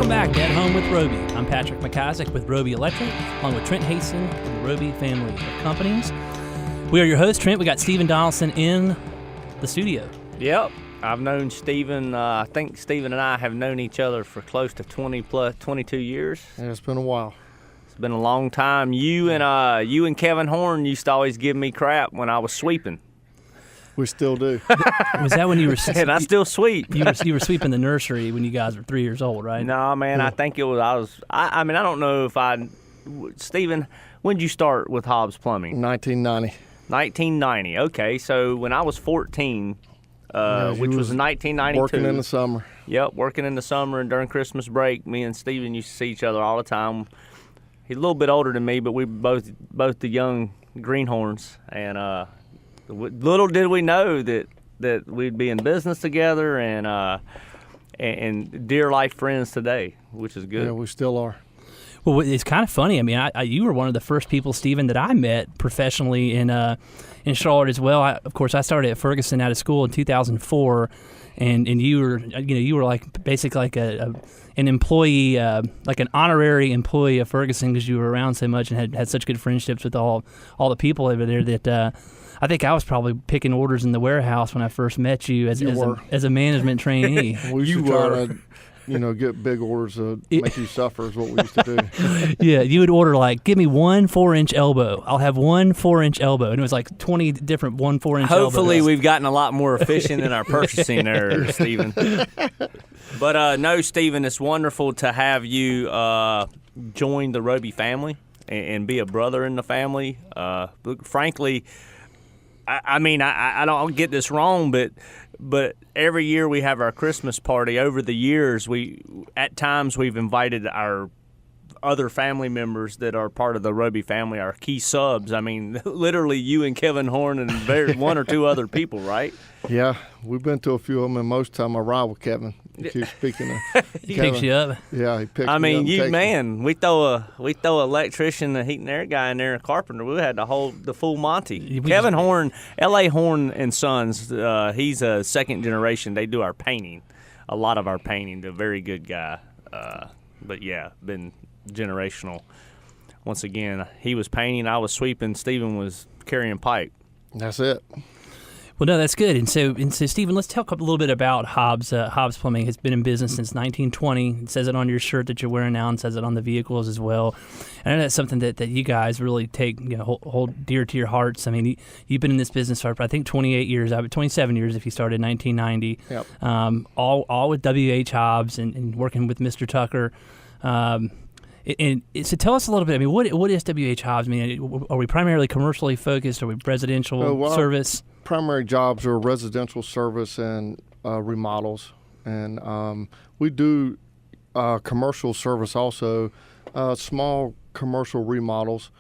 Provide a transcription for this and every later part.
Welcome back to At Home with Roby. I'm Patrick McIsaac with Roby Electric, along with Trent Haston from the Roby family of companies. We are your hosts, Trent. We got Stephen Donaldson in the studio. Yep. I've known Stephen, I think Stephen and I have known each other for close to 22 years. Yeah, it's been a while. It's been a long time. You and Kevin Horn used to always give me crap when I was sweeping. We still do. Was that when you were... And I still sweep. You were sweeping the nursery when you guys were 3 years old, right? No, man, I think it was, I mean, I don't know if Stephen, when did you start with Hobbs Plumbing? 1990. 1990, okay. So when I was 14, which was 1992. Working in the summer. Yep, working in the summer and during Christmas break, me and Stephen used to see each other all the time. He's a little bit older than me, but we were both the young greenhorns, and little did we know that we'd be in business together and dear life friends today, which is good. Yeah, we still are. Well, it's kind of funny. I mean, you were one of the first people, Stephen, that I met professionally in Charlotte as well. Of course, I started at Ferguson out of school in 2004, and you were like basically like an employee, like an honorary employee of Ferguson because you were around so much and had such good friendships with all the people over there that. I think I was probably picking orders in the warehouse when I first met you as a management trainee. We used to try to, get big orders to make you suffer is what we used to do. Yeah, you would order like, give me 1 4-inch elbow. I'll have 1 4-inch elbow. And it was like 20 different 1 4-inch elbows. Hopefully we've gotten a lot more efficient in our purchasing there, Stephen. But no, Stephen, it's wonderful to have you join the Roby family and be a brother in the family. Frankly, I mean, I don't get this wrong, but every year we have our Christmas party. Over the years, at times we've invited our other family members that are part of the Roby family, our key subs. I mean, literally you and Kevin Horn and one or two other people, right? Yeah, we've been to a few of them, and most of the time I ride with Kevin. He keeps speaking of He picks you up. Yeah, he picks me up. I mean, we throw an electrician, a heat and air guy in there, a carpenter. We had the full Monty. Kevin Horn, L.A. Horn and Sons. He's a second generation. They do our painting, a lot of our painting. A very good guy. But yeah, been generational. Once again, he was painting, I was sweeping, Stephen was carrying pipe. That's it. Well, no, that's good. And so, Stephen, let's talk a little bit about Hobbs. Hobbs Plumbing has been in business since 1920. It says it on your shirt that you're wearing now, and says it on the vehicles as well. And I know that's something that you guys really take, hold dear to your hearts. I mean, you've been in this business for I think 28 years, 27 years if you started in 1990. Yep. All with W.H. Hobbs and working with Mr. Tucker. And so tell us a little bit. I mean, what is W.H. Hobbs? I mean, are we primarily commercially focused? Are we residential service? Primary jobs are residential service and remodels, and we do commercial service also, small commercial remodels.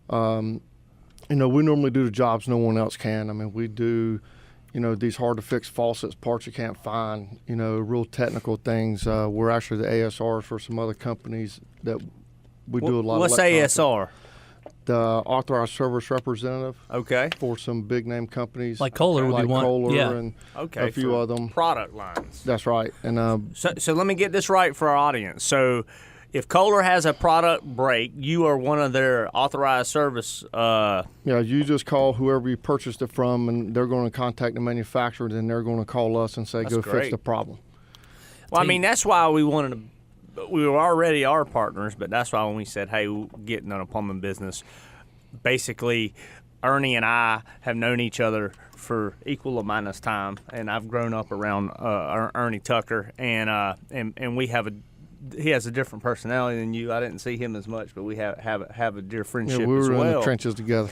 We normally do the jobs no one else can. I mean, we do, these hard to fix faucets, parts you can't find, real technical things. We're actually the ASRs for some other companies that we do a lot of. What's ASR? The authorized service representative. Okay. For some big name companies. Like Kohler would be one. Kohler yeah. And a few of them. Product lines. That's right. And so let me get this right for our audience. So if Kohler has a product break, you are one of their authorized service. Yeah, you just call whoever you purchased it from, and they're going to contact the manufacturer, and then they're going to call us and say, That's go great. fix the problem. Well, I mean, that's why we wanted to. We were already our partners, but that's why when we said, hey, we're getting on a plumbing business, basically Ernie and I have known each other for equal amount of time, and I've grown up around Ernie Tucker, and we have he has a different personality than you. I didn't see him as much, but we have a dear friendship as well. Yeah, we were in the trenches together.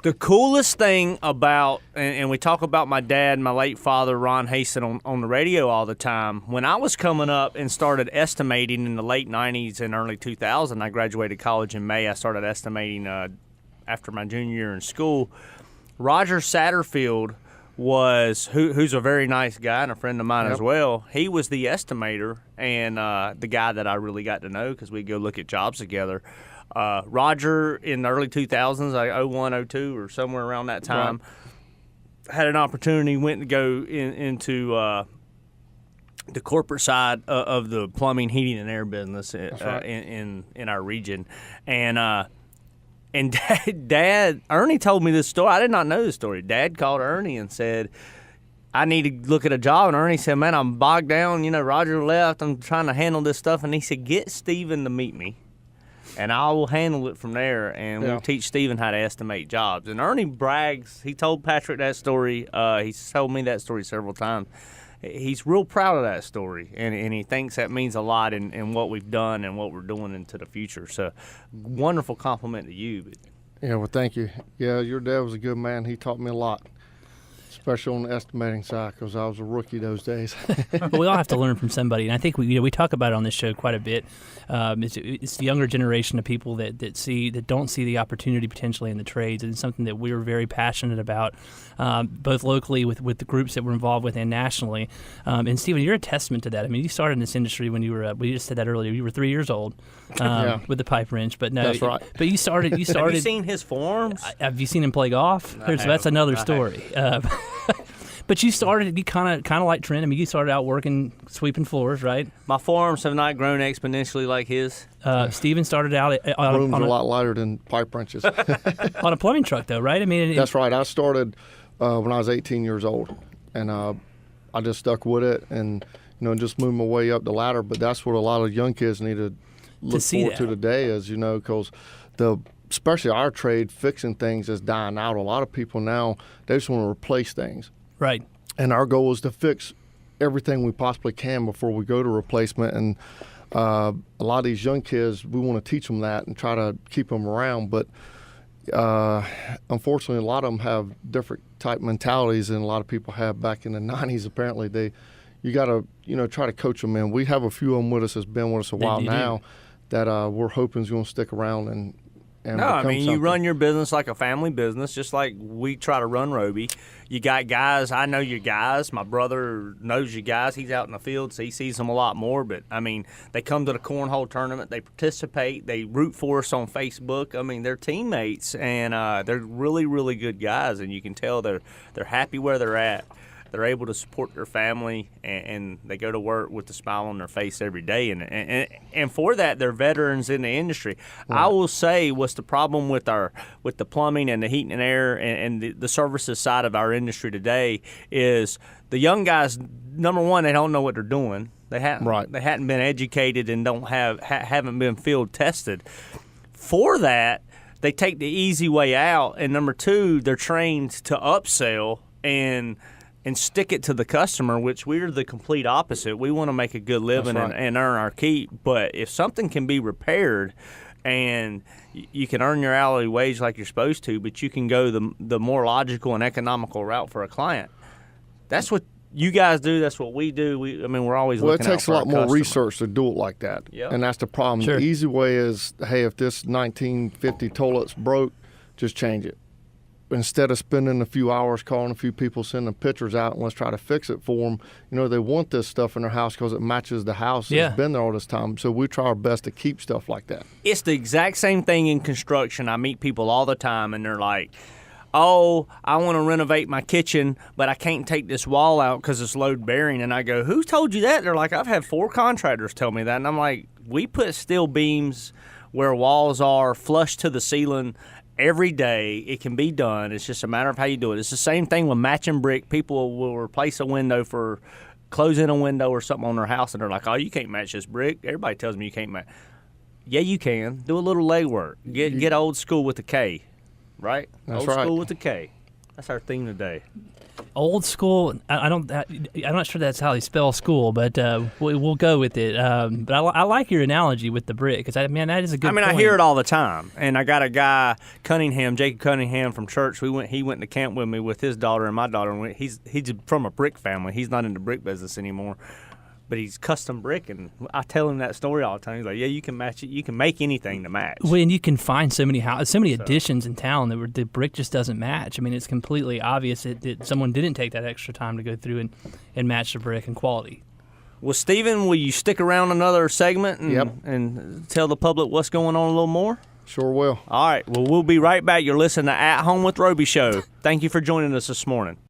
The coolest thing about, and we talk about my dad, my late father, Ron Haston, on the radio all the time. When I was coming up and started estimating in the late 90s and early 2000, I graduated college in May. I started estimating after my junior year in school. Roger Satterfield who's a very nice guy and a friend of mine as well. He was the estimator and the guy that I really got to know because we'd go look at jobs together. Roger, in the early 2000s, like 01, 02, or somewhere around that time, had an opportunity, went to go into the corporate side of the plumbing, heating, and air business right. in our region, and Dad Ernie told me this story. I did not know this story. Dad called Ernie and said, I need to look at a job. And Ernie said, man, I'm bogged down. Roger left. I'm trying to handle this stuff. And he said, get Steven to meet me, and I will handle it from there. And we'll teach Steven how to estimate jobs. And Ernie brags. He told Patrick that story. He's told me that story several times. He's real proud of that story, and he thinks that means a lot in what we've done and what we're doing into the future. So, wonderful compliment to you. Yeah, well, thank you. Yeah, your dad was a good man. He taught me a lot, especially on the estimating side, because I was a rookie those days. Well, we all have to learn from somebody, and I think we talk about it on this show quite a bit. It's the younger generation of people that don't see the opportunity potentially in the trades, and it's something that we're very passionate about, both locally with the groups that we're involved with and nationally. And Stephen, you're a testament to that. I mean, you started in this industry when you were we just said that earlier. You were 3 years old with the pipe wrench, but no, that's right. But you started. Have you seen his forms? Have you seen him play golf? That's another story. But you kind of like Trent. I mean, you started out working sweeping floors, right? My forearms have not grown exponentially like his. Steven started out on a lot lighter than pipe wrenches. On a plumbing truck, though, right? I mean, that's right. I started when I was 18 years old, and I just stuck with it, and just moved my way up the ladder. But that's what a lot of young kids need to look forward to today, is because especially our trade, fixing things is dying out. A lot of people now, they just want to replace things. Right. And our goal is to fix everything we possibly can before we go to replacement. And a lot of these young kids, we want to teach them that and try to keep them around. But unfortunately, a lot of them have different type mentalities than a lot of people have back in the 90s. Apparently, you got to try to coach them in. We have a few of them with us that's been with us a while now that we're hoping is going to stick around and no, I mean, you run your business like a family business, just like we try to run Roby. You got guys. I know your guys. My brother knows you guys. He's out in the field, so he sees them a lot more. But, I mean, they come to the cornhole tournament. They participate. They root for us on Facebook. I mean, they're teammates, and they're really, really good guys, and you can tell they're happy where they're at. They're able to support their family, and they go to work with a smile on their face every day. And for that, they're veterans in the industry. Right. I will say what's the problem with the plumbing and the heating and air and the services side of our industry today is the young guys, number one, they don't know what they're doing. They hadn't been educated and haven't been field tested. For that, they take the easy way out. And number two, they're trained to upsell and stick it to the customer, which we're the complete opposite. We want to make a good living and earn our keep. But if something can be repaired and you can earn your hourly wage like you're supposed to, but you can go the more logical and economical route for a client, that's what you guys do. That's what we do. We're always looking out for our customer. Well, it takes a lot more research to do it like that. Yep. And that's the problem. Sure. The easy way is, hey, if this 1950 toilet's broke, just change it. Instead of spending a few hours calling a few people, sending pictures out, and let's try to fix it for them. They want this stuff in their house because it matches the house that's been there all this time. So we try our best to keep stuff like that. It's the exact same thing in construction. I meet people all the time, and they're like, oh, I want to renovate my kitchen, but I can't take this wall out because it's load bearing. And I go, who told you that? They're like, I've had 4 contractors tell me that. And I'm like, we put steel beams where walls are flush to the ceiling every day. It can be done. It's just a matter of how you do it. It's the same thing with matching brick. People will replace a window for closing a window or something on their house, and they're like, oh, you can't match this brick. Everybody tells me you can't match. Yeah, you can. Do a little legwork. Get old school with the K, right? That's old right. School with the K. That's our theme today. Old school. I'm not sure that's how they spell school, but we'll go with it. But I like your analogy with the brick because that is a good. I hear it all the time, and I got a guy, Jacob Cunningham from church. He went to camp with me with his daughter and my daughter. And he's from a brick family. He's not in the brick business anymore, but he's custom brick, and I tell him that story all the time. He's like, yeah, you can match it. You can make anything to match. Well, and you can find so many additions in town that the brick just doesn't match. I mean, it's completely obvious that someone didn't take that extra time to go through and match the brick and quality. Well, Stephen, will you stick around another segment and tell the public what's going on a little more? Sure will. All right. Well, we'll be right back. You're listening to At Home with Roby Show. Thank you for joining us this morning.